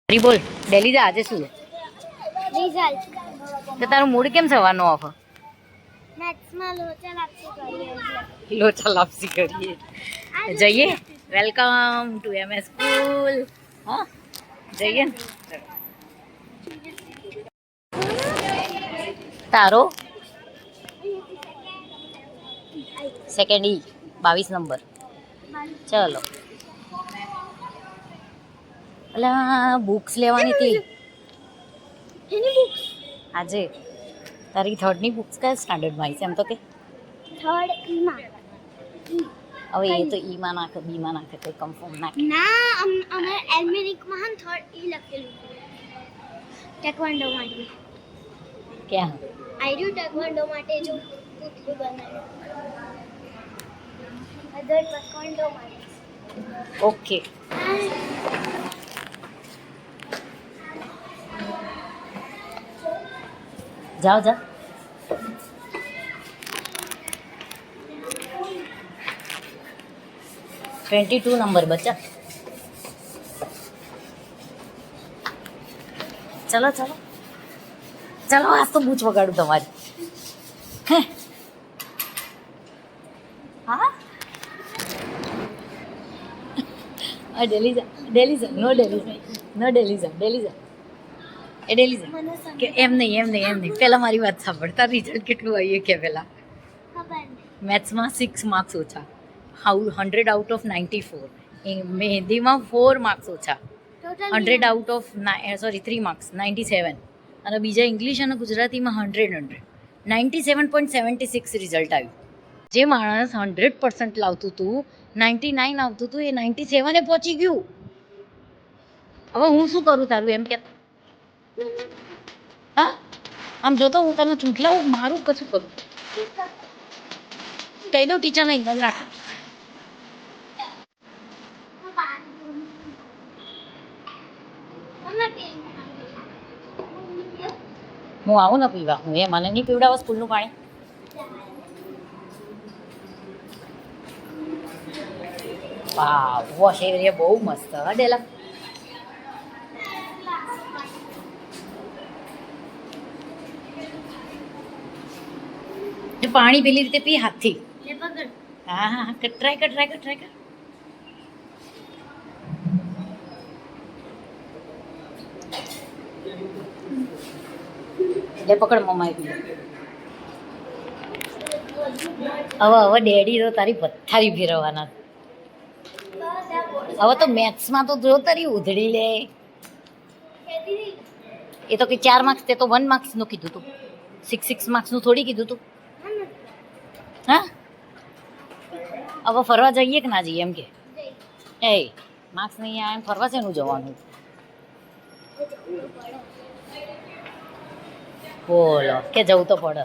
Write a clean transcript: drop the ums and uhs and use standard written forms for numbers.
હરી બોલ ડેલી જા આજે શું રિઝલ્ટ તો તારું મૂડ કેમ સવારનો ઓફ મેથ્સમાં લોચા લાપસી કરીએ એટલે લોચા લાપસી કરીએ જઈએ વેલકમ ટુ એમએસ સ્કૂલ હા જઈએ ને તારો સેકન્ડ ઈ 22 નંબર ચલો અલા બુક્સ લેવાની હતી એની બુક્સ આજે તારી થર્ડની બુક્સ કયા સ્ટાન્ડર્ડમાં આવી છે એમ તો કે થર્ડ ઈમાં હવે એ તો ઈમાં નાખે બીમાં નાખે તો કન્ફર્મ નાખે ના અમે એલ્મેરિકમાં હન થર્ડ ઈ લખેલું ટેકવાન્ડો માટે ક્યાં આયરુ ટેકવાન્ડો માટે જો પુતલું બનાવ્યું અધર ટેકવાન્ડો માટે ઓકે જાઓ જાઓ $22 નંબર બચ્ચા ચલો ચલો ચલો આજ તો બૂચ વગાડું તમારી હે હા ડેલી જા નો ડેલી જા એ ડેલી જા કે એમ નહીં પહેલાં મારી વાત સાંભળ તાર રિઝલ્ટ કેટલું આવ્યું કે પહેલાં ખબર મેથ્સમાં 6 માર્ક્સ ઓછા 100 આઉટ ઓફ 94 મહેંદીમાં 4 માર્ક્સ ઓછા 100 આઉટ ઓફ 3 માર્ક્સ 97 અને બીજા ઇંગ્લિશ અને ગુજરાતીમાં 100 97.76 રિઝલ્ટ આવ્યું જે માણસ 100% લાવતું હતું 99 આવતું હતું એ 97 પહોંચી ગયું હવે હું શું કરું તારું એમ કે હા આમ જોતો હું તને ચૂંટલાવું મારું કશું કરું કહી દઉં ટીચરને ઇંગ્લિશ રાખ હું આવું ને પીવા હું એ મને નહીં પીવડાવો સ્કૂલનું પાણી વાહ વોશ એરિયા બહુ મસ્ત હા ડેલા પાણી પેલી રીતે પી હાથથી હા હા ટ્રાય કર લે પકડ મમ્મા પી હવે ડેડી તો તારી પથ્થારી ફેરવવાના હવે તો મેથ્સમાં તો જો તારી ઉધડી લે એ તો કે 4 માર્ક્સ તે તો 1 માર્ક્સનું કીધું તું 6 માર્ક્સનું થોડી કીધું તું હા હવે ફરવા જઈએ કે ના જઈએ એમ કે એ માર્ક્સ નહીં આવે ફરવા છે એનું જવાનું બોલો કે જવું તો પડે